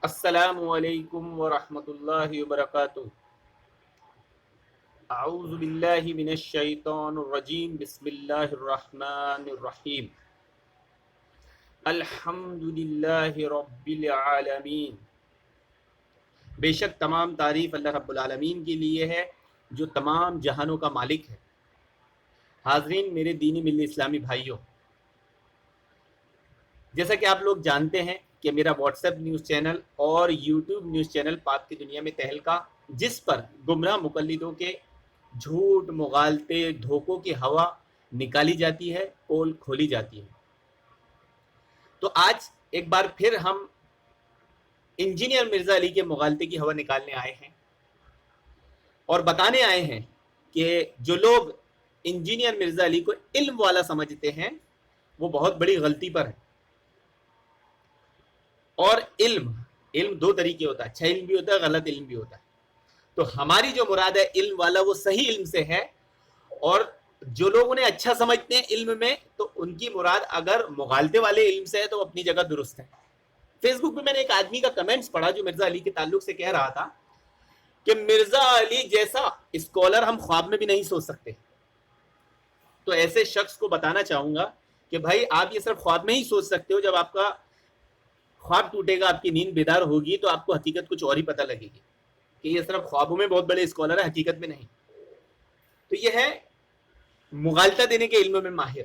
السلام علیکم ورحمۃ اللہ وبرکاتہ۔ اعوذ باللہ من الشیطان الرجیم، بسم اللہ الرحمن الرحیم۔ الحمد للہ رب العالمین۔ بے شک تمام تعریف اللہ رب العالمین کے لیے ہے جو تمام جہانوں کا مالک ہے۔ حاضرین میرے دینی ملی اسلامی بھائیوں، جیسا کہ آپ لوگ جانتے ہیں کہ میرا واٹس ایپ نیوز چینل اور یوٹیوب نیوز چینل پاک کی دنیا میں تہلکہ، جس پر گمراہ مقلدوں کے جھوٹ، مغالطے، دھوکوں کی ہوا نکالی جاتی ہے، پول کھولی جاتی ہے۔ تو آج ایک بار پھر ہم انجینئر مرزا علی کے مغالطے کی ہوا نکالنے آئے ہیں اور بتانے آئے ہیں کہ جو لوگ انجینئر مرزا علی کو علم والا سمجھتے ہیں وہ بہت بڑی غلطی پر ہے۔ اور علم دو طریقے ہوتا ہے، اچھا علم بھی ہوتا ہے، غلط علم بھی ہوتا ہے۔ تو ہماری جو مراد ہے علم والا وہ صحیح علم سے ہے، اور جو لوگ انہیں اچھا سمجھتے ہیں علم میں تو ان کی مراد اگر مغالطے والے علم سے ہے تو اپنی جگہ درست ہے۔ فیس بک پہ میں نے ایک آدمی کا کمنٹس پڑھا جو مرزا علی کے تعلق سے کہہ رہا تھا کہ مرزا علی جیسا اسکالر ہم خواب میں بھی نہیں سوچ سکتے۔ تو ایسے شخص کو بتانا چاہوں گا کہ بھائی آپ یہ صرف خواب میں ہی سوچ سکتے ہو، جب آپ کا خواب ٹوٹے گا، آپ کی نیند بیدار ہوگی تو آپ کو حقیقت کچھ اور ہی پتہ لگے گی کہ یہ صرف خوابوں میں بہت بڑے اسکالر ہے، حقیقت میں نہیں۔ تو یہ ہے مغالطہ دینے کے علم میں ماہر۔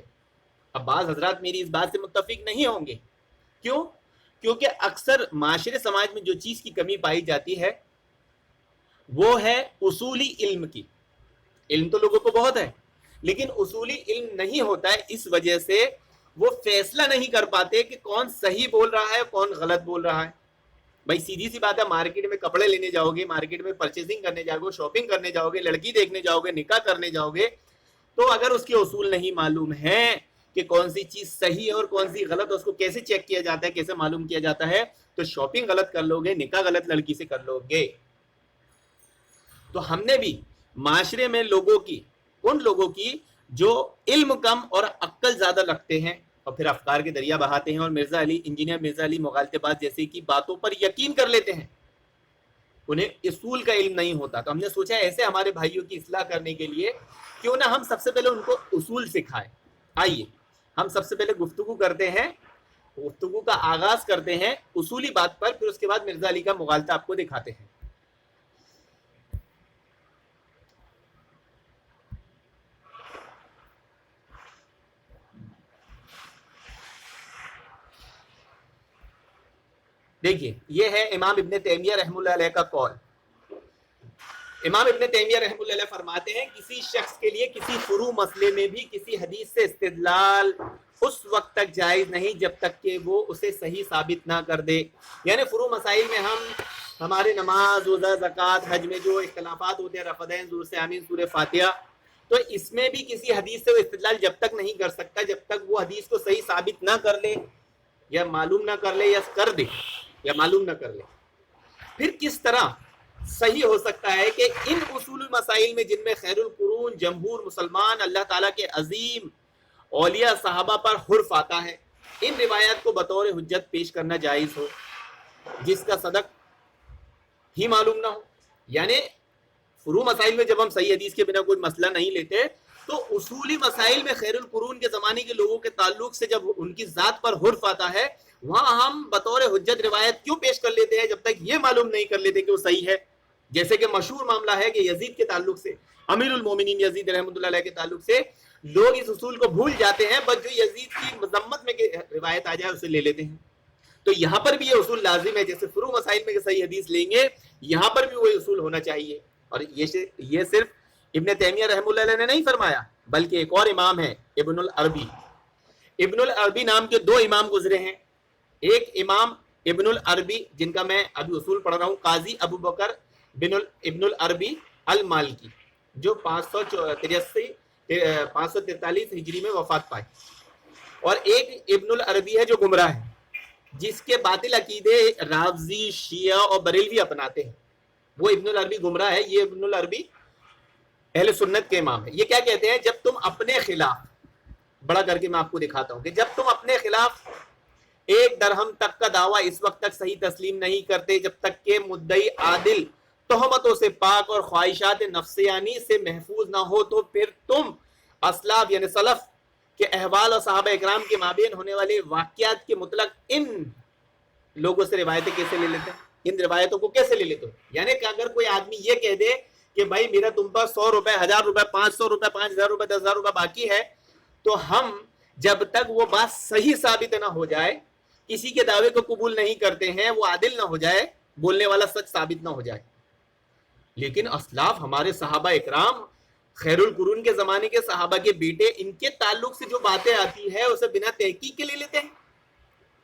اب بعض حضرات میری اس بات سے متفق نہیں ہوں گے، کیوں؟ کیونکہ اکثر معاشرے سماج میں جو چیز کی کمی پائی جاتی ہے وہ ہے اصولی علم کی۔ علم تو لوگوں کو بہت ہے لیکن اصولی علم نہیں ہوتا ہے، اس وجہ سے وہ فیصلہ نہیں کر پاتے کہ کون صحیح بول رہا ہے کون غلط بول رہا ہے۔ بھائی سیدھی سی بات ہے، مارکیٹ میں کپڑے لینے جاؤ گے، مارکیٹ میں پرچیزنگ کرنے جاؤ گے، شاپنگ کرنے جاؤ گے، لڑکی دیکھنے جاؤ گے، نکاح کرنے جاؤ گے، تو اگر اس کے اصول نہیں معلوم ہیں کہ کون سی چیز صحیح ہے اور کون سی غلط، اس کو کیسے چیک کیا جاتا ہے، کیسے معلوم کیا جاتا ہے، تو شاپنگ غلط کر لو گے، نکاح غلط لڑکی سے کر لو گے۔ تو ہم نے بھی معاشرے میں ان لوگوں کی جو علم کم اور عقل زیادہ رکھتے ہیں اور پھر افکار کے دریا بہاتے ہیں اور انجینئر مرزا علی مغالطے باز جیسے کی باتوں پر یقین کر لیتے ہیں، انہیں اصول کا علم نہیں ہوتا۔ تو ہم نے سوچا ایسے ہمارے بھائیوں کی اصلاح کرنے کے لیے کیوں نہ ہم سب سے پہلے ان کو اصول سکھائیں۔ آئیے ہم سب سے پہلے گفتگو کا آغاز کرتے ہیں اصولی بات پر، پھر اس کے بعد مرزا علی کا مغالطہ آپ کو دکھاتے ہیں۔ دیکھیے یہ ہے امام ابن تیمیہ رحمہ اللہ علیہ کا قول۔ امام ابن تیمیہ رحمہ اللہ علیہ فرماتے ہیں کسی شخص کے لیے کسی فروع مسئلے میں بھی کسی حدیث سے استدلال اس وقت تک جائز نہیں جب تک کہ وہ اسے صحیح ثابت نہ کر دے۔ یعنی فروع مسائل میں ہمارے نماز، روزہ، زکوٰۃ، حج میں جو اختلافات ہوتے ہیں، رفعین، زور سے آمین، سورہ فاتحہ، تو اس میں بھی کسی حدیث سے وہ استدلال جب تک نہیں کر سکتا جب تک وہ حدیث کو صحیح ثابت نہ کر لے یا معلوم نہ کر لے یا کر دے یا معلوم نہ کر لے۔ پھر کس طرح صحیح ہو سکتا ہے کہ ان اصول مسائل میں جن میں خیر القرون جمہور مسلمان اللہ تعالیٰ کے عظیم اولیاء صحابہ پر حرف آتا ہے، ان روایات کو بطور حجت پیش کرنا جائز ہو جس کا صدق ہی معلوم نہ ہو۔ یعنی فروع مسائل میں جب ہم صحیح حدیث کے بنا کوئی مسئلہ نہیں لیتے تو اصولی مسائل میں خیر القرون کے زمانے کے لوگوں کے تعلق سے جب ان کی ذات پر حرف آتا ہے وہاں ہم بطور حجت روایت کیوں پیش کر لیتے ہیں جب تک یہ معلوم نہیں کر لیتے کہ وہ صحیح ہے۔ جیسے کہ مشہور معاملہ ہے کہ یزید کے تعلق سے، امیر المومنین یزید رحمۃ اللہ علیہ کے تعلق سے لوگ اس اصول کو بھول جاتے ہیں، بس جو یزید کی مذمت میں روایت آ جائے اسے لے لیتے ہیں۔ تو یہاں پر بھی یہ اصول لازم ہے، جیسے فروع مسائل میں صحیح حدیث لیں گے یہاں پر بھی وہی اصول ہونا چاہیے۔ اور یہ صرف ابن تیمیہ رحمہ اللہ علیہ نے نہیں فرمایا بلکہ ایک اور امام ہے ابن العربی۔ ابن العربی نام کے دو امام گزرے ہیں، ایک امام ابن العربی جن کا میں ابھی اصول پڑھ رہا ہوں، قاضی ابو بکر ابن العربی المالکی، جو 543 ہجری میں وفات پائے، اور ایک ابن العربی ہے جو گمراہ ہے، جس کے باطل عقیدے رافضی، شیعہ اور بریلوی اپناتے ہیں۔ وہ ابن العربی گمراہ ہے، یہ ابن العربی اہل سنت کے امام ہے۔ یہ کیا کہتے ہیں؟ جب تم اپنے خلاف، بڑا کر کے میں آپ کو دکھاتا ہوں کہ جب تم اپنے خلاف ایک درہم تک کا دعویٰ اس وقت تک صحیح تسلیم نہیں کرتے جب تک کہ مدعی عادل تہمتوں سے پاک اور خواہشات نفسیانی سے محفوظ نہ ہو. تو پھر تم اسلاف یعنی سلف کے احوال اور صحابہ اکرام کے مابین ہونے والے واقعات کے مطلق ان لوگوں سے روایتیں کیسے لے لیتے ہیں؟ ان روایتوں کو کیسے لے لیتے ہو؟ یعنی کہ اگر کوئی آدمی یہ کہہ دے کہ بھائی میرا تم پر 100 روپے 1000 روپے 500 روپے 5000 روپے 10,000 روپے باقی ہے، تو ہم جب تک وہ بات صحیح ثابت نہ ہو جائے کسی کے دعوے کو قبول نہیں کرتے ہیں، وہ عادل نہ ہو جائے، بولنے والا سچ ثابت نہ ہو جائے. لیکن اسلاف ہمارے صحابہ اکرام خیر القرون کے زمانے کے صحابہ کے بیٹے، ان کے تعلق سے جو باتیں آتی ہے اسے بنا تحقیق کے لے لیتے ہیں.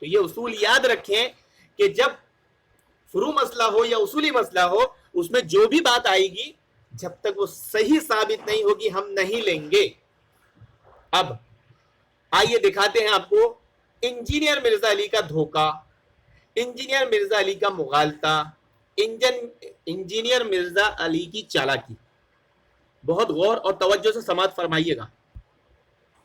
تو یہ اصول یاد رکھیں کہ جب فروع مسئلہ ہو یا اصولی مسئلہ ہو، اس میں جو بھی بات آئے گی جب تک وہ صحیح ثابت نہیں ہوگی ہم نہیں لیں گے. اب آئیے دکھاتے ہیں آپ کو انجینئر مرزا علی کا دھوکہ، انجینئر مرزا علی کا مغالطہ، انجینئر مرزا علی کی چالاکی. بہت غور اور توجہ سے سماعت فرمائیے گا.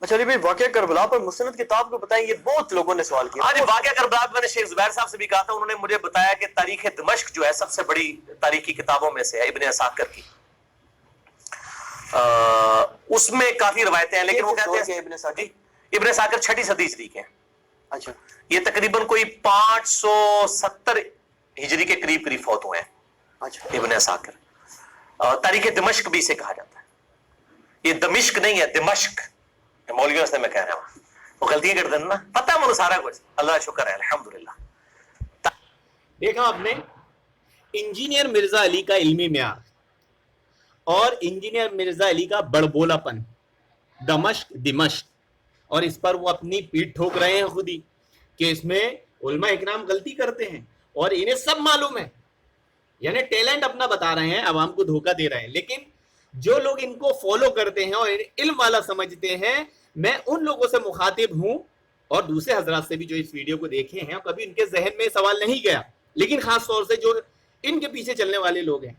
اچھا علی بھائی، واقعہ کربلا پر مستند کتاب کو بتائیں، یہ بہت لوگوں نے سوال کیا. ہاں جی، واقعہ کربلا میں نے شیخ زبیر صاحب سے بھی کہا تھا، انہوں نے مجھے بتایا کہ تاریخ دمشق جو ہے سب سے بڑی تاریخی کتابوں میں سے ہے، ابن عساکر کی. اس میں کافی روایتیں ہیں، لیکن وہ کہتے ہیں ابن عساکر 6 صدی ہجری کے ہیں. اچھا، یہ تقریباً کوئی 570 ہجری کے قریب فوت ہوئے ہیں. اچھا، ابن عساکر. تاریخ دمشق بھی اسے کہا جاتا ہے. یہ دمشق نہیں ہے، دمشق. مولویوں سے میں کہہ رہا ہوں، وہ غلطیاں کر دینا، پتہ ہے مجھے سارا کچھ. اللہ شکر ہے، الحمدللہ. دیکھا آپ نے انجینئر مرزا علی کا علمی معیار اور انجینئر مرزا علی کا بڑبولا پن، دمشق، اور اس پر وہ اپنی پیٹھ ٹھوک رہے ہیں خود ہی کہ اس میں علماء اکرام غلطی کرتے ہیں اور انہیں سب معلوم ہے. یعنی ٹیلنٹ اپنا بتا رہے ہیں، عوام کو دھوکہ دے رہے ہیں. لیکن جو لوگ ان کو فالو کرتے ہیں اور علم والا سمجھتے ہیں، میں ان لوگوں سے مخاطب ہوں اور دوسرے حضرات سے بھی جو اس ویڈیو کو دیکھے ہیں، کبھی ان کے ذہن میں سوال نہیں گیا، لیکن خاص طور سے جو ان کے پیچھے چلنے والے لوگ ہیں،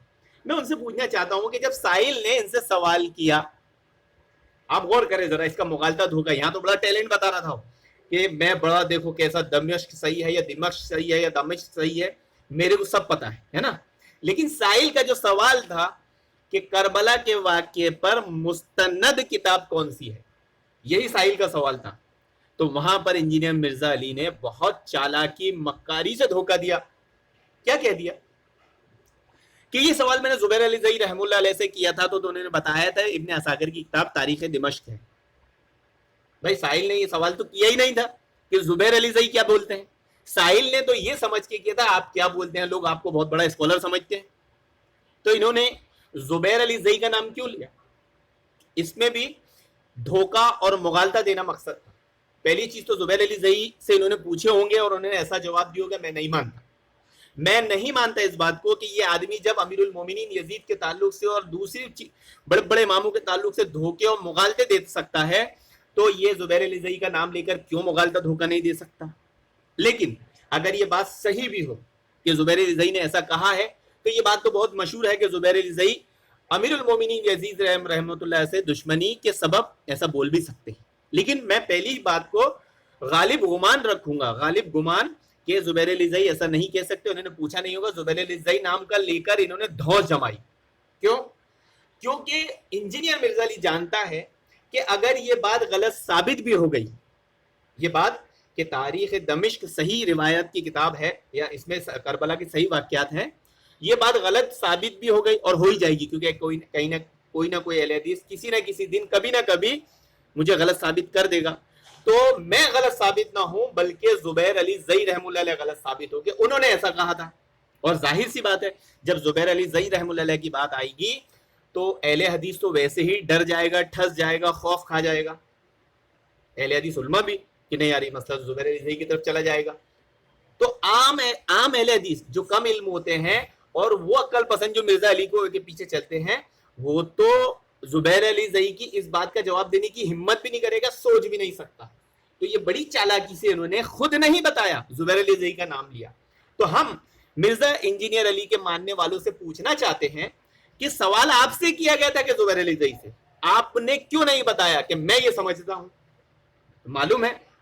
میں ان سے پوچھنا چاہتا ہوں کہ جب سائل نے ان سے سوال کیا، آپ غور کریں ذرا اس کا مغالطہ دھوکہ. یہاں تو بڑا ٹیلنٹ بتا رہا تھا کہ میں بڑا دیکھو کیسا دمشق صحیح ہے یا دمشق صحیح ہے یا دمشق صحیح ہے، میرے کو سب پتا ہے نا. لیکن سائل کا جو سوال تھا کہ کربلا کے واقعے پر مستند کتاب کون سی ہے، یہی سائل کا سوال تھا. تو وہاں پر انجینئر مرزا علی نے بہت چالاکی مکاری سے دھوکہ دیا. کیا کہہ دیا کہ یہ سوال میں نے زبیر علی زئی رحم اللہ علیہ سے کیا تھا، تو انہوں نے بتایا تھا ابن عساکر کی کتاب تاریخ دمشق ہے. بھائی سائل نے یہ سوال تو کیا ہی نہیں تھا کہ زبیر علی زئی کیا بولتے ہیں. سائل نے تو یہ سمجھ کے کیا تھا آپ کیا بولتے ہیں، لوگ آپ کو بہت بڑا اسکالر سمجھتے ہیں. تو انہوں نے زبیر علی زئی کا نام کیوں لیا؟ اس میں بھی دھوکہ اور مغالطہ دینا مقصد تھا. پہلی چیز تو زبیر علی زئی سے انہوں نے پوچھے ہوں گے اور انہوں نے ایسا جواب دیا ہوگا میں نہیں مانتا اس بات کو کہ یہ آدمی جب امیر المومنین یزید کے تعلق سے اور دوسری بڑے بڑے اماموں کے تعلق سے دھوکے اور مغالطے دے سکتا ہے، تو یہ زبیر علی زئی کا نام لے کر کیوں مغالطہ دھوکہ نہیں دے سکتا؟ لیکن اگر یہ بات صحیح بھی ہو کہ زبیر علی زئی نے ایسا کہا ہے، تو یہ بات تو بہت مشہور ہے کہ زبیر علی زئی امیر المومنین یزید رحمۃ اللہ سے دشمنی کے سبب ایسا بول بھی سکتے ہیں. لیکن میں پہلی بات کو غالب گمان رکھوں گا، غالب گمان کہ زبیر علی زئی ایسا نہیں کہہ سکتے. انہوں نے پوچھا نہیں ہوگا، زبیر علی زئی نام کا لے کر انہوں نے دھوس جمائی. کیوں؟ کیونکہ انجینئر مرزا علی جانتا ہے کہ اگر یہ بات غلط ثابت بھی ہو گئی، یہ بات کہ تاریخ دمشق صحیح روایت کی کتاب ہے یا اس میں کربلا کے صحیح واقعات ہیں، یہ بات غلط ثابت بھی ہو گئی اور ہو ہی جائے گی، کیونکہ کوئی نہ کوئی اہل حدیث کسی نہ کسی دن کبھی نہ کبھی مجھے غلط ثابت کر دے گا. تو میں غلط ثابت نہ ہوں بلکہ زبیر علی زئی رحم اللہ علیہ غلط ثابت ہو کہ انہوں نے ایسا کہا تھا. اور ظاہر سی بات ہے جب زبیر علی زئی رحم اللہ علیہ کی بات آئے گی تو اہل حدیث تو ویسے ہی ڈر جائے گا، ٹھس جائے گا، خوف کھا جائے گا. اہل حدیث علماء بھی کہ نہیں یار یہ مسئلہ زبیر علی زئی کی طرف چلا جائے گا. تو عام اہل حدیث جو کم علم ہوتے ہیں اور وہ عقل پسند جو مرزا علی کو کے پیچھے چلتے ہیں، وہ تو زبیر علی زئی کی اس بات کا جواب دینے کی ہمت بھی نہیں کرے گا، سوچ بھی نہیں سکتا. تو یہ بڑی چالاکی سے انہوں نے خود نہیں بتایا، زبیر علی زئی کا نام لیا. تو ہم مرزا انجینئر علی کے ماننے والوں سے پوچھنا چاہتے ہیں کہ سوال آپ سے کیا گیا تھا کہ زبیر علی زئی سے، آپ نے کیوں نہیں بتایا کہ میں یہ سمجھتا ہوں؟ معلوم ہے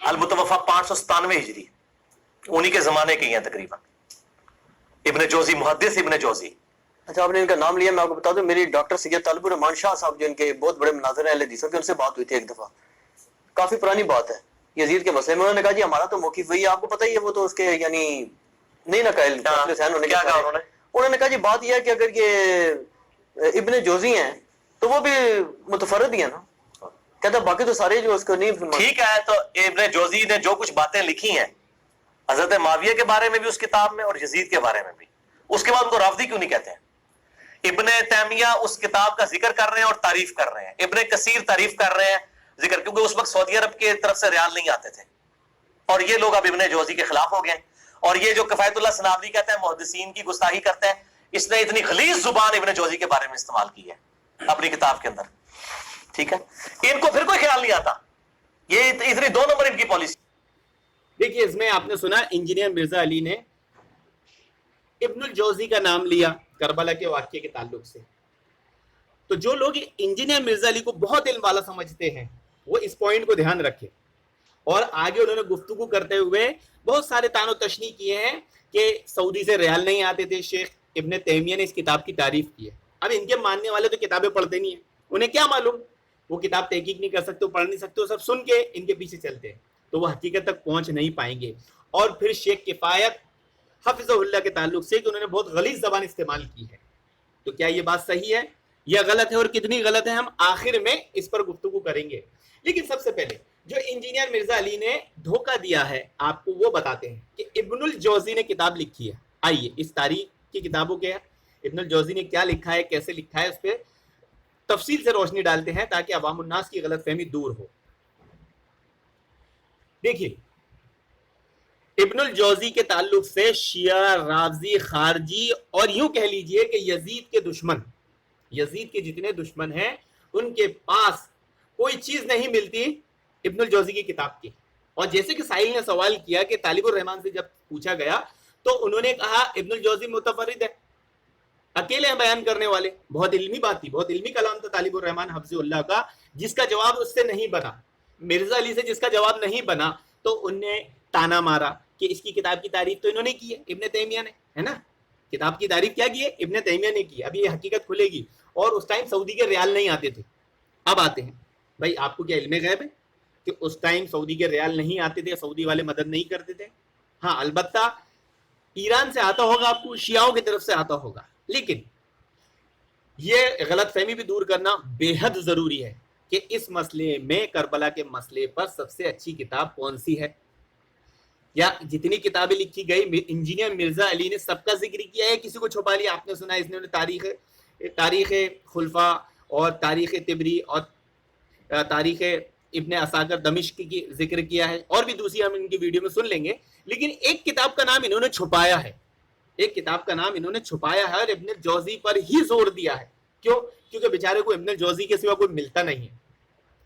المتوفا 597 ہجری, انہی کے زمانے کے ہیں تقریباً, ابن جوزی, محدث ابن جوزی. اچھا آپ نے ان کا نام لیا, میں آپ کو بتا دوں میری ڈاکٹر سید طالب الرحمان شاہ صاحب جو ان کے بہت بڑے مناظر ہیں اہل حدیثوں کے, ان سے بات ہوئی تھی ایک دفعہ, کافی پرانی بات ہے یزید کے مسئلے میں. انہوں نے کہا جی ہمارا تو موقف وہی ہے, آپ کو پتہ ہی ہے وہ تو اس کے یعنی نہیں نہ قائل. کیا کہا انہوں نے کہا جی بات یہ ہے کہ اگر یہ ابن جوزی ہیں تو وہ بھی متفرد ہی ہیں نا, کہتا باقی تو سارے جو اس کو نہیں. ٹھیک ہے, تو ابن جوزی نے جو کچھ باتیں لکھی ہیں حضرت معاویہ کے بارے میں بھی اس کتاب میں اور یزید کے بارے میں بھی, اس کے بعد ان کو رافضی کیوں نہیں کہتے ہیں؟ ابن تیمیہ اس کتاب کا ذکر کر رہے ہیں اور تعریف کر رہے ہیں, ابن کثیر تعریف کر رہے ہیں ذکر, کیونکہ اس وقت سعودی عرب کی طرف سے ریال نہیں آتے تھے, اور یہ لوگ اب ابن جوزی کے خلاف ہو گئے. اور یہ جو کفایت اللہ سنابری کہتا ہے محدثین کی گستاخی کرتا ہے, اس نے اتنی غلیظ زبان ابن جوزی کے بارے میں استعمال کی ہے اپنی کتاب کے اندر. ٹھیک ہے, ان کو پھر کوئی خیال نہیں آتا, یہ اتنی 2 نمبر ان کی پالیسی. دیکھیے اس میں آپ نے سنا انجینئر مرزا علی نے ابن الجوزی کا نام لیا کربلا کے واقعے کے تعلق سے, تو جو لوگ انجینئر مرزا علی کو بہت علم والا سمجھتے ہیں وہ اس پوائنٹ کو دھیان رکھے. اور آگے انہوں نے گفتگو کرتے ہوئے بہت سارے تان و تشنیع کیے ہیں کہ سعودی سے ریال نہیں آتے تھے. شیخ ابن تیمیہ نے اس کتاب کی تعریف کی ہے. اب ان کے ماننے والے تو کتابیں پڑھتے نہیں ہیں, انہیں کیا معلوم, وہ کتاب تحقیق نہیں کر سکتے, پڑھ نہیں سکتے, وہ سب سن کے ان کے پیچھے چلتے ہیں, تو وہ حقیقت تک پہنچ نہیں پائیں گے. اور پھر شیخ کفایت حفظہ اللہ کے تعلق سے کہ انہوں نے بہت غلیظ زبان استعمال کی ہے, تو کیا یہ بات صحیح ہے یا غلط ہے, اور کتنی غلط ہے ہم آخر میں اس پر گفتگو کریں گے. لیکن سب سے پہلے جو انجینئر مرزا علی نے دھوکہ دیا ہے آپ کو وہ بتاتے ہیں کہ ابن الجوزی نے کتاب لکھی ہے. آئیے اس تاریخ کی کتابوں کے ابن الجوزی نے کیا لکھا ہے, کیسے لکھا ہے, اس پہ تفصیل سے روشنی ڈالتے ہیں تاکہ عوام الناس کی غلط فہمی دور ہو. دیکھیے ابن الجوزی کے تعلق سے شیعہ, رافضی, خارجی اور یوں کہہ لیجئے کہ یزید کے دشمن, یزید کے جتنے دشمن ہیں ان کے پاس کوئی چیز نہیں ملتی ابن الجوزی کی کتاب کی. اور جیسے کہ سائل نے سوال کیا کہ طالب الرحمان سے جب پوچھا گیا تو انہوں نے کہا ابن الجوزی متفرد ہے, اکیلے ہیں بیان کرنے والے. بہت علمی بات تھی, بہت علمی کلام تھا طالب الرحمان حفظ اللہ کا, جس کا جواب اس سے نہیں بنا. مرزا علی سے جس کا جواب نہیں بنا تو ان نے تانا مارا کہ اس کی کتاب کی تعریف تو انہوں نے کی ہے, ابن تیمیہ نے, ہے نا, کتاب کی تعریف کیا کی ہے, ابن تیمیہ نے کی. اب یہ حقیقت کھلے گی. اور اس ٹائم سعودی کے ریال نہیں آتے تھے, اب آتے ہیں. بھائی آپ کو کیا علم غیب ہے کہ اس ٹائم سعودی کے ریال نہیں آتے تھے, سعودی والے مدد نہیں کرتے تھے؟ ہاں البتہ ایران سے آتا ہوگا, آپ کو شیعوں کی طرف سے آتا ہوگا. لیکن یہ غلط فہمی بھی دور کرنا بے حد ضروری ہے کہ اس مسئلے میں, کربلا کے مسئلے پر سب سے اچھی کتاب کون سی ہے, یا جتنی کتابیں لکھی گئی انجینئر مرزا علی نے سب کا ذکر کیا ہے, کسی کو چھپا لیا. آپ نے سنا اس نے تاریخ خلفاء اور تاریخ طبری اور تاریخ ابن عساکر دمشق کی ذکر کیا ہے, اور بھی دوسری ہم ان کی ویڈیو میں سن لیں گے. لیکن ایک کتاب کا نام انہوں نے چھپایا ہے, ایک کتاب کا نام انہوں نے چھپایا ہے اور ابن الجوزی پر ہی زور دیا ہے. کیوں؟ کیونکہ بیچارے کو ابن الجوزی کے سوا کوئی ملتا نہیں ہے.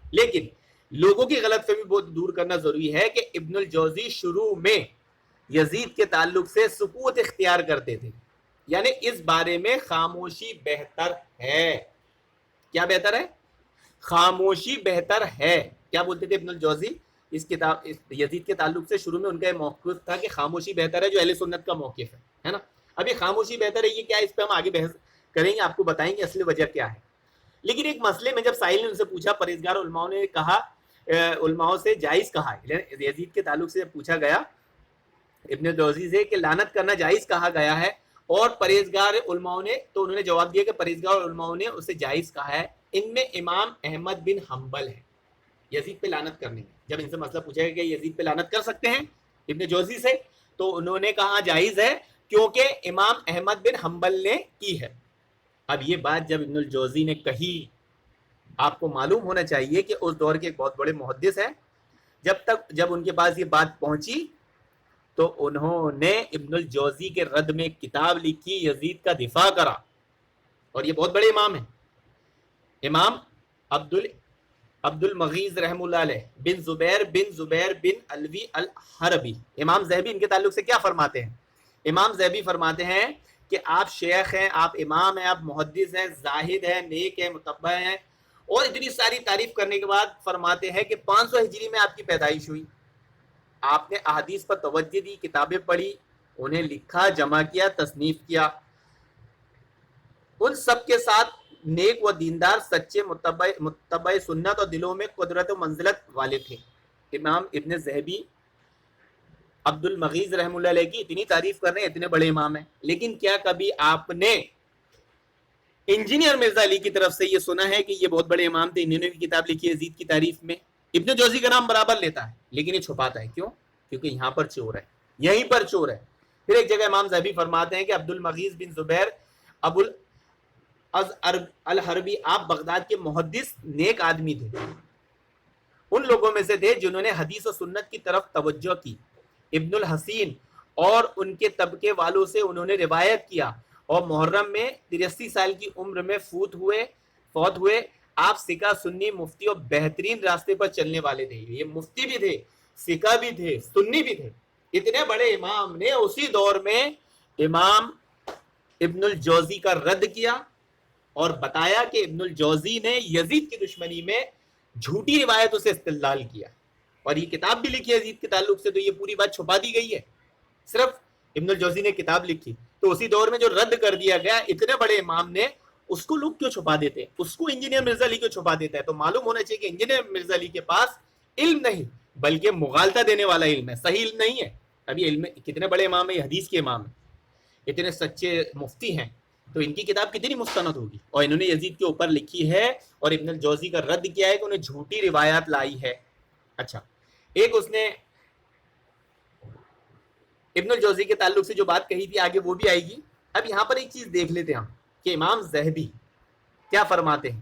لیکن لوگوں کی غلط فہمی بہت دور کرنا ضروری ہے کہ ابن الجوزی شروع میں یزید کے تعلق سے سکوت اختیار کرتے تھے, یعنی اس بارے میں خاموشی بہتر ہے. کیا بہتر ہے؟ خاموشی بہتر ہے. کیا بولتے تھے ابن الجوزی اس کتاب یزید کے تعلق سے؟ شروع میں ان کا یہ موقف تھا کہ خاموشی بہتر ہے, جو اہل سنت کا موقف ہے نا. اب یہ خاموشی بہتر ہے یہ کیا, اس پہ ہم آگے بحث کریں گے, آپ کو بتائیں گے اصل وجہ کیا ہے. لیکن ایک مسئلے میں جب سائل نے ان سے پوچھا, پرہیزگار علماء نے کہا, علماء سے جائز کہا, یزید کے تعلق سے پوچھا گیا ابن الجوزی سے کہ لعنت کرنا جائز کہا گیا ہے, اور پرہیزگار علماء نے, تو انہوں نے جواب دیا کہ پرہیزگار علماء نے اسے جائز کہا ہے. ان میں امام احمد بن حنبل ہے یزید پہ لعنت کرنے میں. جب ان سے مسئلہ پوچھا گیا کہ یزید پہ لعنت کر سکتے ہیں ابن جوزی سے, تو انہوں نے کہا جائز ہے کیونکہ امام احمد بن حنبل نے کی ہے. اب یہ بات جب ابن الجوزی نے کہی, آپ کو معلوم ہونا چاہیے کہ اس دور کے ایک بہت بڑے محدث ہیں, جب ان کے پاس یہ بات پہنچی تو انہوں نے ابن الجوزی کے رد میں کتاب لکھی, یزید کا دفاع کرا. اور یہ بہت بڑے امام ہیں, امام عبد المغیث رحم اللہ علیہ بن زبیر بن الوی الحربی. امام زہبی ان کے تعلق سے کیا فرماتے ہیں؟ امام زہبی فرماتے ہیں کہ آپ شیخ ہیں, آپ امام ہیں, آپ محدث ہیں, زاہد ہیں, نیک ہیں, متبع ہیں, اور اتنی ساری تعریف کرنے کے بعد فرماتے ہیں کہ 500 ہجری میں آپ کی پیدائش ہوئی. آپ نے احادیث پر توجہ دی, کتابیں پڑھی, انہیں لکھا, جمع کیا, تصنیف کیا. ان سب کے ساتھ نیک و دیندار, سچے, متبع سنت اور دلوں میں قدرت و منزلت والے تھے. امام ابن ذہبی عبد المغیث رحمہ اللہ علیہ کی اتنی تعریف کر رہے ہیں, اتنے بڑے امام ہیں, لیکن کیا کبھی آپ نے انجینئر مرزا علی کی طرف سے یہ سنا ہے کہ یہ بہت بڑے امام تھے, انہوں نے بھی کتاب لکھی ہے یزید کی تعریف میں؟ ابن جوزی کا نام برابر لیتا ہے لیکن یہ چھپاتا ہے. کیوں؟ کیونکہ یہاں پر چور ہے, یہیں پر چور ہے. پھر ایک جگہ امام ذہبی فرماتے ہیں کہ عبد المغیث بن زبیر ابو الحربی آپ بغداد کے محدث نیک آدمی تھے, ان لوگوں میں سے تھے جنہوں نے حدیث و سنت کی طرف توجہ کی. ابن الحسین اور ان کے طبقے والوں سے انہوں نے روایت کیا اور محرم میں 83 سال کی عمر میں فوت ہوئے. آپ سکہ, سنی, مفتی اور بہترین راستے پر چلنے والے تھے. یہ مفتی بھی تھے, سکہ بھی تھے, سنی بھی تھے. اتنے بڑے امام نے اسی دور میں امام ابن الجوزی کا رد کیا اور بتایا کہ ابن الجوزی نے یزید کی دشمنی میں جھوٹی روایتوں سے استدلال کیا, اور یہ کتاب بھی لکھی ہے یزید کے تعلق سے. تو یہ پوری بات چھپا دی گئی ہے. صرف ابن الجوزی نے کتاب لکھی تو اسی دور میں جو رد کر دیا گیا اتنے بڑے امام نے, اس کو لوگ کیوں چھپا دیتے ہیں؟ اس کو انجینئر مرزا علی کیوں چھپا دیتا ہے؟ تو معلوم ہونا چاہیے کہ انجینئر مرزا علی کے پاس علم نہیں بلکہ مغالطہ دینے والا علم ہے, صحیح علم نہیں ہے. ابھی علم کتنے بڑے امام ہیں, یہ حدیث کے امام ہیں, اتنے سچے مفتی ہیں, تو ان کی کتاب کتنی مستند ہوگی. اور انہوں نے یزید کے اوپر لکھی ہے اور ابن الجوزی کا رد کیا ہے کہ انہیں جھوٹی روایات لائی ہے. اچھا, ایک اس نے ابن الجوزی کے تعلق سے جو بات کہی تھی آگے وہ بھی آئے گی. اب یہاں پر ایک چیز دیکھ لیتے ہیں ہم کہ امام ذہبی کیا فرماتے ہیں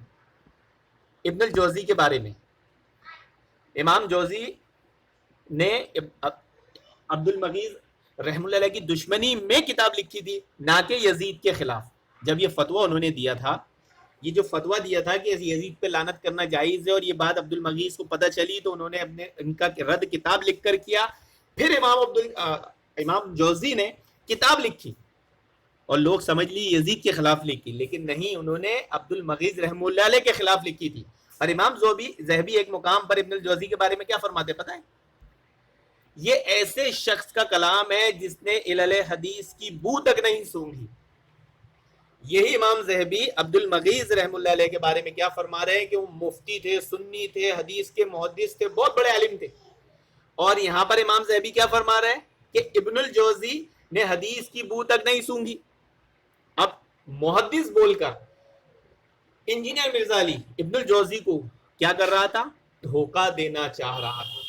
ابن الجوزی کے بارے میں. امام جوزی نے عبد المغیث رحمہ اللہ علیہ کی دشمنی میں کتاب لکھی تھی, نہ کہ یزید کے خلاف. جب یہ فتویٰ انہوں نے دیا تھا, یہ جو فتویٰ دیا تھا کہ یزید پہ لعنت کرنا جائز ہے, اور یہ بات عبد المغیث کو پتہ چلی تو انہوں نے ان کا رد کتاب لکھ کر کیا. پھر امام جوزی نے کتاب لکھی اور لوگ سمجھ لی یزید کے خلاف لکھی, لیکن نہیں, انہوں نے عبد المغیث رحمہ اللہ علیہ کے خلاف لکھی تھی. اور امام ذہبی ایک مقام پر ابن الجوزی کے بارے میں کیا فرماتے پتہ ہے؟ یہ ایسے شخص کا کلام ہے جس نے علل حدیث کی بو تک نہیں سونگھی. یہی امام ذہبی عبد المغیث رحمہ اللہ علیہ کے بارے میں کیا فرما رہے ہیں کہ وہ مفتی تھے, سنی تھے, حدیث کے محدث تھے, بہت بڑے عالم تھے. اور یہاں پر امام ذہبی کیا فرما رہے ہیں کہ ابن الجوزی نے حدیث کی بو تک نہیں سونگھی. اب محدث بول کر انجینئر مرزا علی ابن الجوزی کو کیا کر رہا تھا؟ دھوکہ دینا چاہ رہا تھا,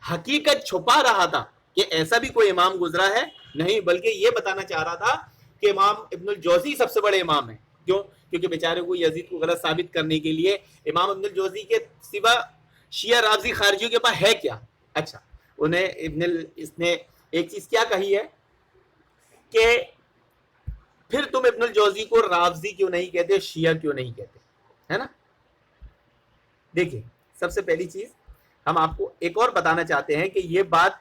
حقیقت چھپا رہا تھا کہ ایسا بھی کوئی امام گزرا ہے نہیں, بلکہ یہ بتانا چاہ رہا تھا کہ امام ابن الجوزی سب سے بڑے امام ہیں. کیوں؟ کیونکہ بیچارے کو یزید کو غلط ثابت کرنے کے لیے امام ابن الجوزی کے سوا شیعہ رافضی خارجیوں کے پاس ہے کیا؟ اچھا, اس نے ایک چیز کیا کہی ہے کہ پھر تم ابن الجوزی کو رافضی کیوں نہیں کہتے, شیعہ کیوں نہیں کہتے, ہے نا. دیکھیں, سب سے پہلی چیز ہم آپ کو ایک اور بتانا چاہتے ہیں کہ یہ بات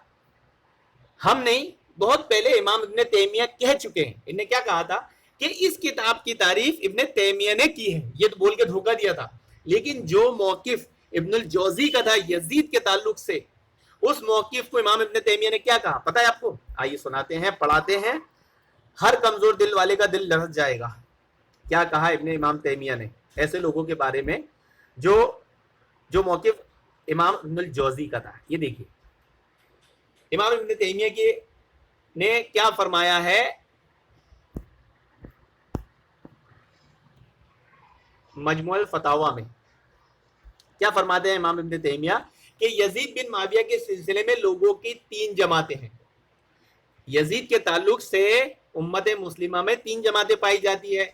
ہم نہیں, بہت پہلے امام ابن تیمیہ کہہ چکے ہیں. انہوں نے کیا کہا تھا کہ اس کتاب کی تعریف ابن تیمیہ نے کی ہے, یہ تو بول کے دھوکہ دیا تھا. لیکن جو موقف ابن الجوزی کا تھا یزید کے تعلق سے, اس موقف کو امام ابن تیمیہ نے کیا کہا پتہ ہے آپ کو؟ آئیے سناتے ہیں, پڑھاتے ہیں, ہر کمزور دل والے کا دل لرز جائے گا. کیا کہا امام تیمیہ نے ایسے لوگوں کے بارے میں جو موقف امام ابن الجوزی کا تھا؟ یہ دیکھیے, امام ابن تیمیہ نے کیا فرمایا ہے. مجموع الفتاوی میں کیا فرماتے ہیں امام ابن تیمیہ کہ یزید بن معاویہ کے سلسلے میں لوگوں کی 3 جماعتیں ہیں. یزید کے تعلق سے امت مسلمہ میں 3 جماعتیں پائی جاتی ہے.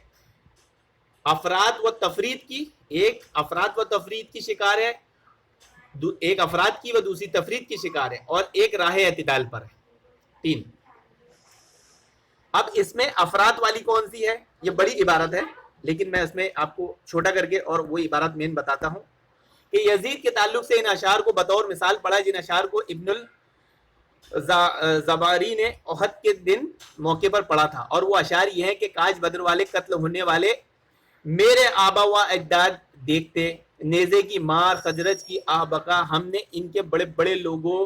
افراد و تفرید کی, ایک افراد و تفرید کی شکار ہے, ایک افراد کی و دوسری تفرید کی شکار ہے, اور ایک راہ اعتدال پر ہے. 3. اب اس میں افراد والی کون سی ہے؟ یہ بڑی عبارت ہے لیکن میں اس میں آپ کو چھوٹا کر کے اور وہ عبارت مین بتاتا ہوں کہ یزید کے تعلق سے ان اشعار کو بطور مثال پڑھا جن اشعار کو ابن الزباری نے احد کے دن موقع پر پڑھا تھا. اور وہ اشعار یہ ہیں کہ کاش بدر والے قتل ہونے والے میرے آبا و اجداد دیکھتے, نیزے کی مار, خجرج کی آہ بقا, ہم نے ان کے بڑے بڑے لوگوں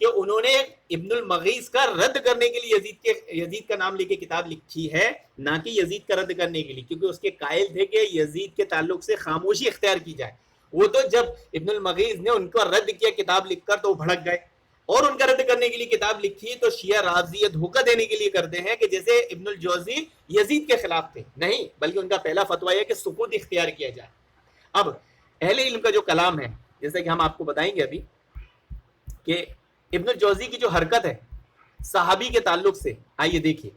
کہ انہوں نے ابن المغیث کا رد کرنے کے لیے یزید کا نام لے کے کتاب لکھی ہے، نہ کہ یزید کا رد کرنے کے لیے، کیونکہ اس کے قائل تھے کہ یزید کے تعلق سے خاموشی اختیار کی جائے. وہ تو جب ابن المغیث نے ان کو رد کیا کتاب لکھ کر تو وہ بھڑک گئے، اور ان کا رد کرنے کے لیے کتاب لکھی تو شیعہ رافضی دھوکہ دینے کے لیے کرتے ہیں کہ جیسے ابن الجوزی یزید کے خلاف تھے. نہیں، بلکہ ان کا پہلا فتویٰ ہے کہ سکوت اختیار کیا جائے. اب اہل علم کا جو کلام ہے، جیسے کہ ہم آپ کو بتائیں گے ابھی، کہ ابن الجوزی کی جو حرکت ہے صحابی کے تعلق سے، آئیے دیکھیے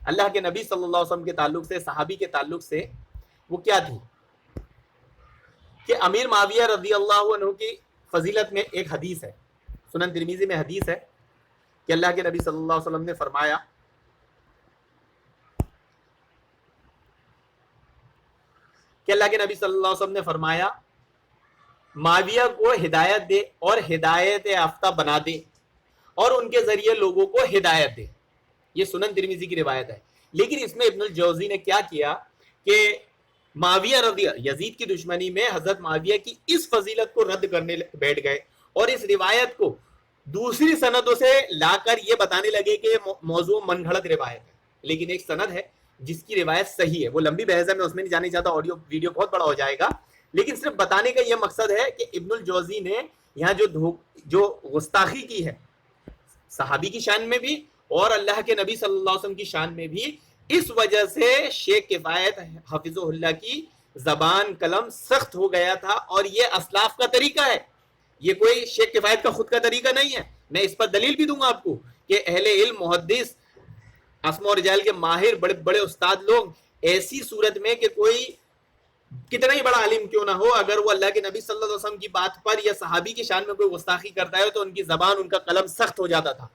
اللہ کے نبی صلی اللہ علیہ وسلم کے تعلق سے، صحابی کے تعلق سے وہ کیا تھی کہ امیر معاویہ رضی اللہ عنہ کی فضیلت میں ایک حدیث ہے، سنن ترمذی میں حدیث ہے کہ اللہ کے نبی صلی اللہ علیہ وسلم نے فرمایا معاویہ کو ہدایت دے اور ہدایت یافتہ بنا دے اور ان کے ذریعے لوگوں کو ہدایت دے. یہ سنن ترمذی کی روایت ہے. لیکن اس میں ابن الجوزی نے کیا کیا کہ معاویہ یزید کی دشمنی میں حضرت معاویہ کی اس فضیلت کو رد کرنے بیٹھ گئے اور اس روایت کو دوسری سندوں سے لا کر یہ بتانے لگے کہ موضوع من گھڑت روایت ہے. لیکن ایک سند ہے جس کی روایت صحیح ہے، وہ لمبی بحث ہے، میں اس میں نہیں جانے چاہتا، آڈیو ویڈیو بہت بڑا ہو جائے گا. لیکن صرف بتانے کا یہ مقصد ہے کہ ابن الجوزی نے یہاں جو گستاخی کی ہے صحابی کی شان میں بھی اور اللہ کے نبی صلی اللہ علیہ وسلم کی شان میں بھی، اس وجہ سے شیخ کفایت حفظہ اللہ کی زبان قلم سخت ہو گیا تھا. اور یہ اسلاف کا طریقہ ہے، یہ کوئی شیخ کفایت کا خود کا طریقہ نہیں ہے. میں اس پر دلیل بھی دوں گا آپ کو کہ اہل علم محدث اسماء و رجال کے ماہر بڑے بڑے استاد لوگ ایسی صورت میں کہ کوئی کتنا ہی بڑا عالم کیوں نہ ہو، اگر وہ اللہ کے نبی صلی اللہ علیہ وسلم کی بات پر یا صحابی کی شان میں کوئی گستاخی کرتا ہے تو ان کی زبان، ان کا قلم سخت ہو جاتا تھا.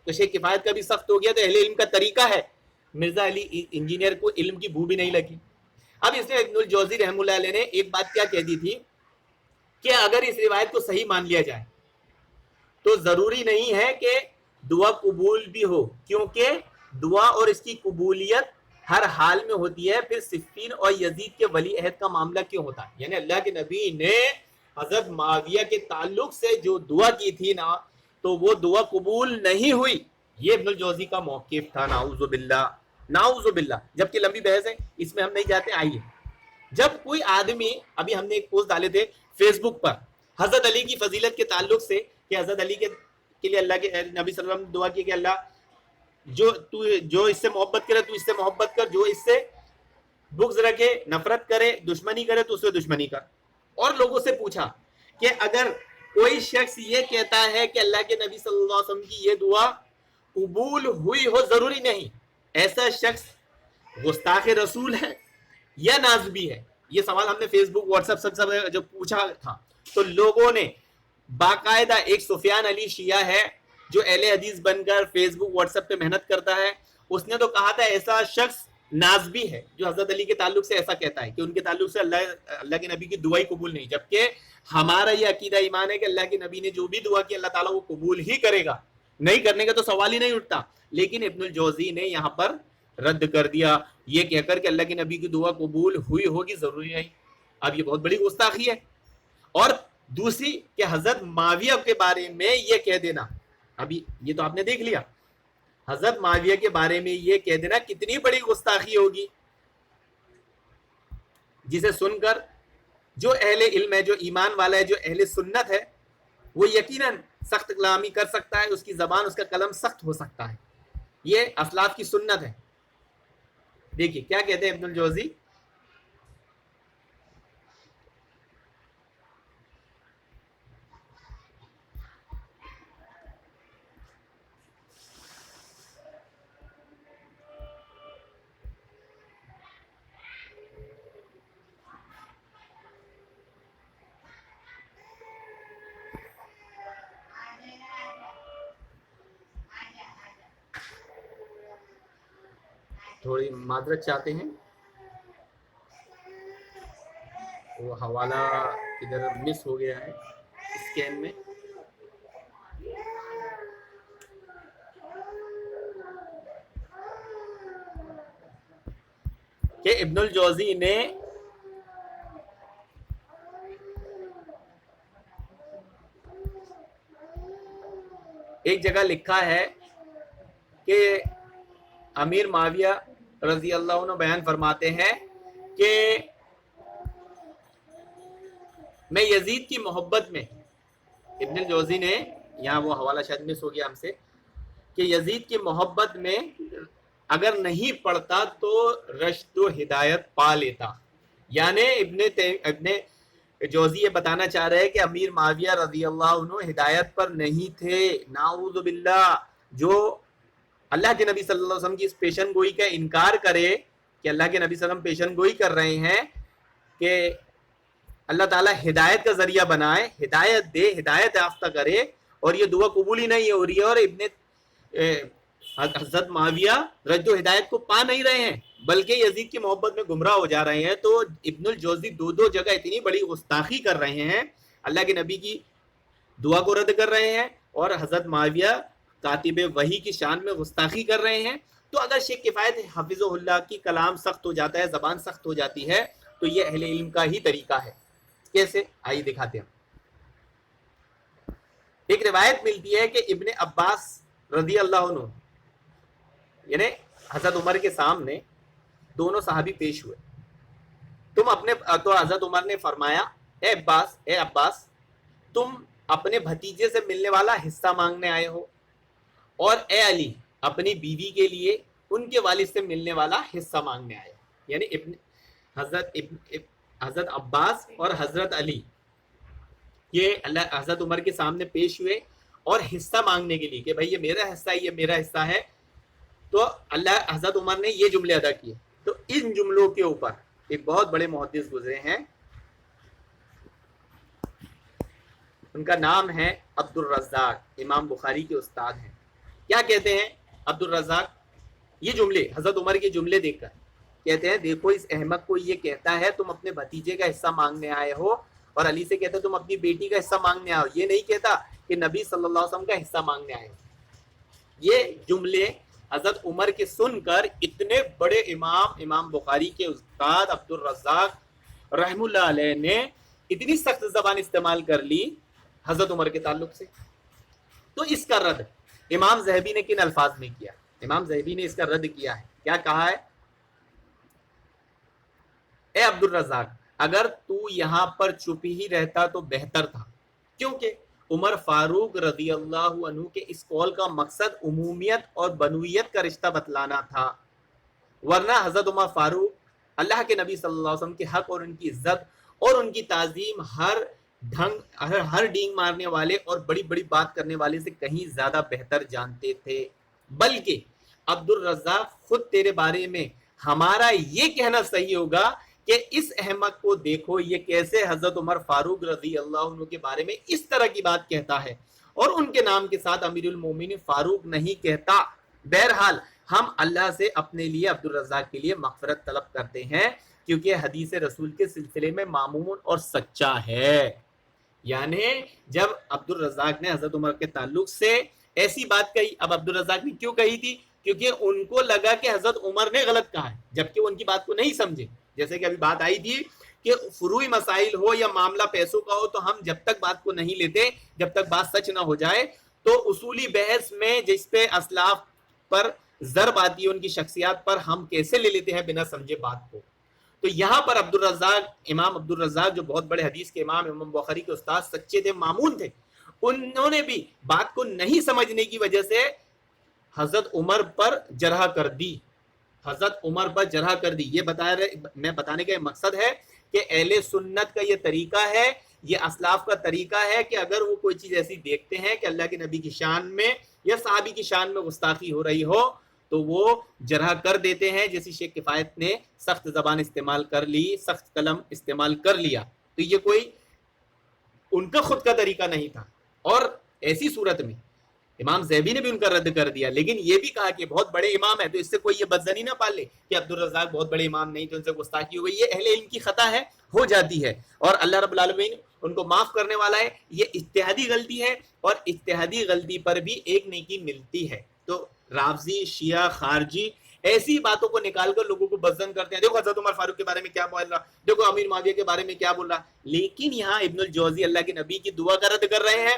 تو شیخ کفایت کا بھی سخت ہو گیا. تو اہل علم کا طریقہ ہے. مرزا علی انجینئر کو علم کی بو بھی نہیں لگی. اب اس نے ابن الجوزی رحمہ اللہ علیہ نے ایک بات کیا کہہ دی تھی کہ اگر اس روایت کو صحیح مان لیا جائے تو ضروری نہیں ہے کہ دعا قبول بھی ہو، کیونکہ دعا اور اس کی قبولیت ہر حال میں ہوتی ہے. پھر صفین اور یزید کے ولی عہد کا معاملہ کیوں ہوتا ہے؟ یعنی اللہ کے نبی نے حضرت معاویہ کے تعلق سے جو دعا کی تھی نا، تو وہ دعا قبول نہیں ہوئی. یہ ابن الجوزی کا موقف تھا. نعوذ باللہ، نعوذ باللہ. جبکہ لمبی بحث ہے، اس میں ہم نہیں جاتے. آئیے، جب کوئی آدمی، ابھی ہم نے ایک پوسٹ ڈالے تھے فیس بک پر حضرت علی کی فضیلت کے تعلق سے کہ حضرت علی کے لیے اللہ کے نبی صلی اللہ علیہ وسلم نے دعا کی کہ اللہ جو اس سے محبت کرے تو اس سے محبت کر، جو اس سے بغض رکھے، نفرت کرے، دشمنی کرے تو اس سے دشمنی کر. اور لوگوں سے پوچھا کہ اگر کوئی شخص یہ کہتا ہے کہ اللہ کے نبی صلی اللہ علیہ وسلم کی یہ دعا قبول ہوئی ہو، ضروری نہیں، ایسا شخص گستاخ رسول ہے یا نازبی ہے؟ یہ سوال ہم نے فیس بک، واٹس ایپ سب جو پوچھا تھا تو لوگوں نے باقاعدہ، ایک سفیان علی شیعہ ہے جو اہل حدیث بن کر فیس بک واٹس ایپ پہ محنت کرتا ہے، اس نے تو کہا تھا ایسا شخص نازبی ہے جو حضرت علی کے تعلق سے ایسا کہتا ہے کہ ان کے تعلق سے اللہ کے نبی کی دعائی قبول نہیں. جبکہ ہمارا یہ عقیدہ ایمان ہے کہ اللہ کے نبی نے جو بھی دعا کی اللہ تعالیٰ وہ قبول ہی کرے گا، نہیں کرنے کا تو سوال ہی نہیں اٹھتا. لیکن ابن الجوزی نے یہاں پر رد کر دیا یہ کہہ کر کہ اللہ کے نبی کی دعا قبول ہوئی ہوگی، ضروری نہیں. اب یہ بہت بڑی گستاخی ہے. اور دوسری کہ حضرت معاویہ کے بارے میں یہ کہہ دینا، ابھی یہ تو آپ نے دیکھ لیا، حضرت معاویہ کے بارے میں یہ کہہ دینا کتنی بڑی گستاخی ہوگی، جسے سن کر جو اہل علم ہے، جو ایمان والا ہے، جو اہل سنت ہے، وہ یقیناً سخت کلامی کر سکتا ہے، اس کی زبان، اس کا قلم سخت ہو سکتا ہے. یہ اسلاف کی سنت ہے. دیکھیے کیا کہتے ہیں ابن الجوزی. تھوڑی معذرت چاہتے ہیں، وہ حوالہ ادھر مس ہو گیا ہے اسکین میں. کہ ابن الجوزی نے ایک جگہ لکھا ہے کہ امیر معاویہ رضی اللہ عنہ بیان فرماتے ہیں کہ میں یزید کی محبت میں، ابن الجوزی نے یہاں وہ حوالہ شاید مس ہو گیا ہم سے، کہ یزید کی محبت میں اگر نہیں پڑھتا تو رشد و ہدایت پا لیتا. یعنی ابن جوزی یہ بتانا چاہ رہے ہیں کہ امیر معاویہ رضی اللہ عنہ ہدایت پر نہیں تھے. نعوذ باللہ. جو اللہ کے نبی صلی اللہ علیہ وسلم کی اس پیشن گوئی کا انکار کرے کہ اللہ کے نبی صلی اللہ علیہ وسلم پیشن گوئی کر رہے ہیں کہ اللہ تعالیٰ ہدایت کا ذریعہ بنائے، ہدایت دے، ہدایت یافتہ کرے، اور یہ دعا قبول ہی نہیں ہو رہی ہے، اور حضرت معاویہ رشد و ہدایت کو پا نہیں رہے ہیں بلکہ یزید کی محبت میں گمراہ ہو جا رہے ہیں. تو ابن الجوزی دو جگہ اتنی بڑی گستاخی کر رہے ہیں، اللہ کے نبی کی دعا کو رد کر رہے ہیں اور حضرت معاویہ کاتب وحی کی شان میں گستاخی کر رہے ہیں. تو اگر شیخ کفایت حفظہ اللہ کی کلام سخت ہو جاتا ہے، زبان سخت ہو جاتی ہے، تو یہ اہل علم کا ہی طریقہ ہے. کیسے؟ آئیے دکھاتے ہیں. ایک روایت ملتی ہے کہ ابن عباس رضی اللہ عنہ، یعنی حضرت عمر کے سامنے دونوں صحابی پیش ہوئے. تو حضرت عمر نے فرمایا، اے عباس تم اپنے بھتیجے سے ملنے والا حصہ مانگنے آئے ہو، اور اے علی اپنی بیوی کے لیے ان کے والد سے ملنے والا حصہ مانگنے آئے. یعنی حضرت عباس اور حضرت علی یہ حضرت عمر کے سامنے پیش ہوئے اور حصہ مانگنے کے لیے کہ بھائی یہ میرا حصہ ہے، یہ میرا حصہ ہے. تو حضرت عمر نے یہ جملے ادا کیے. تو ان جملوں کے اوپر ایک بہت بڑے محدث گزرے ہیں، ان کا نام ہے عبد الرزاق، امام بخاری کے استاد ہیں. کیا کہتے ہیں عبد الرزاق؟ یہ جملے حضرت عمر کے جملے دیکھ کر کہتے ہیں، دیکھو اس احمق کو یہ کہتا ہے تم اپنے بھتیجے کا حصہ مانگنے آئے ہو، اور علی سے کہتا ہے تم اپنی بیٹی کا حصہ مانگنے آئے ہو. یہ نہیں کہتا کہ نبی صلی اللہ علیہ وسلم کا حصہ مانگنے آئے ہو. یہ جملے حضرت عمر کے سن کر اتنے بڑے امام بخاری کے استاد عبد الرزاق رحم اللہ علیہ نے اتنی سخت زبان استعمال کر لی حضرت عمر کے تعلق سے. تو اس کا رد امام ذہبی نے کن الفاظ میں کیا؟ امام ذہبی نے اس کا رد کیا ہے. کیا کہا ہے؟ اے عبد الرزاق، اگر تو یہاں پر چپ ہی رہتا تو بہتر تھا، کیونکہ عمر فاروق رضی اللہ عنہ کے اس قول کا مقصد عمومیت اور بنویت کا رشتہ بتلانا تھا، ورنہ حضرت عمر فاروق اللہ کے نبی صلی اللہ علیہ وسلم کے حق اور ان کی عزت اور ان کی تعظیم ہر ڈینگ مارنے والے اور بڑی بڑی بات کرنے والے سے کہیں زیادہ بہتر جانتے تھے. بلکہ عبد الرزاق خود تیرے بارے میں ہمارا یہ کہنا صحیح ہوگا کہ اس احمق کو دیکھو یہ کیسے حضرت عمر فاروق رضی اللہ عنہ کے بارے میں اس طرح کی بات کہتا ہے اور ان کے نام کے ساتھ امیر المومنین فاروق نہیں کہتا. بہرحال ہم اللہ سے اپنے لیے عبد الرزاق کے لیے مغفرت طلب کرتے ہیں کیونکہ حدیث رسول کے سلسلے میں مامون اور سچا ہے. یعنی جب عبد الرزاق نے حضرت عمر کے تعلق سے ایسی بات کہی، اب عبد الرزاق نے کیوں کہی تھی؟ کیونکہ ان کو لگا کہ حضرت عمر نے غلط کہا ہے، جبکہ ان کی بات کو نہیں سمجھے. جیسے کہ ابھی بات آئی تھی کہ فروعی مسائل ہو یا معاملہ پیسوں کا ہو تو ہم جب تک بات کو نہیں لیتے، جب تک بات سچ نہ ہو جائے، تو اصولی بحث میں جس پہ اسلاف پر ضرب آتی ہے ان کی شخصیات پر، ہم کیسے لے لیتے ہیں بنا سمجھے بات کو. تو یہاں پر عبد الرزاق جو بہت بڑے حدیث کے امام بخاری کے استاد، سچے تھے، مامون تھے، انہوں نے بھی بات کو نہیں سمجھنے کی وجہ سے حضرت عمر پر جرح کر دی. یہ میں بتانے کا مقصد ہے کہ اہل سنت کا یہ طریقہ ہے، یہ اسلاف کا طریقہ ہے کہ اگر وہ کوئی چیز ایسی دیکھتے ہیں کہ اللہ کے نبی کی شان میں یا صحابی کی شان میں گستاخی ہو رہی ہو تو وہ جرح کر دیتے ہیں. جیسی شیخ کفایت نے سخت زبان استعمال کر لی، سخت قلم استعمال کر لیا، تو یہ کوئی ان کا خود کا طریقہ نہیں تھا. اور ایسی صورت میں امام زیبی نے بھی ان کا رد کر دیا، لیکن یہ بھی کہا کہ بہت بڑے امام ہے، تو اس سے کوئی یہ بدزنی نہ پال لے کہ عبد الرزاق بہت بڑے امام نہیں تو ان سے گستاخی ہو گئی. یہ اہل علم کی خطا ہے، ہو جاتی ہے، اور اللہ رب العالمین ان کو معاف کرنے والا ہے. یہ اجتہادی غلطی ہے، اور اجتہادی غلطی پر بھی ایک نیکی ملتی ہے. تو رافضی، شیعہ، خارجی ایسی باتوں کو نکال کر لوگوں کو بدزن کرتے ہیں، دیکھو حضرت عمر فاروق کے بارے میں کیا بول رہا، دیکھو امیر معاویہ کے بارے میں کیا بول رہا. لیکن یہاں ابن الجوزی اللہ کے نبی کی دعا کا رد کر رہے ہیں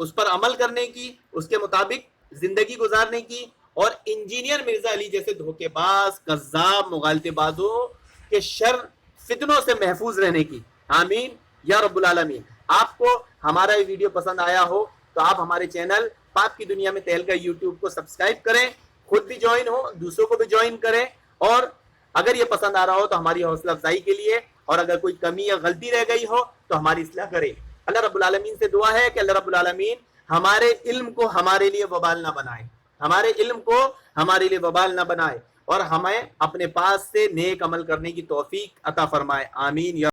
اس پر عمل کرنے کی, اس کے مطابق زندگی گزارنے کی, اور انجینئر مرزا علی جیسے دھوکے باز, کذاب, مغالطے بازوں کے شر فتنوں سے محفوظ رہنے کی. آمین یا رب العالمین. آپ کو ہمارا یہ ویڈیو پسند آیا ہو تو آپ ہمارے چینل پاک کی دنیا میں تہلکہ یوٹیوب کو سبسکرائب کریں, خود بھی جوائن ہو, دوسروں کو بھی جوائن کریں, اور اگر یہ پسند آ رہا ہو تو ہماری حوصلہ افزائی کے لیے, اور اگر کوئی کمی یا غلطی رہ گئی ہو تو ہماری اصلاح کریں. اللہ رب العالمین سے دعا ہے کہ اللہ رب العالمین ہمارے علم کو ہمارے لیے وبال نہ بنائے, ہمارے علم کو ہمارے لیے وبال نہ بنائے, اور ہمیں اپنے پاس سے نیک عمل کرنے کی توفیق عطا فرمائے. آمین یا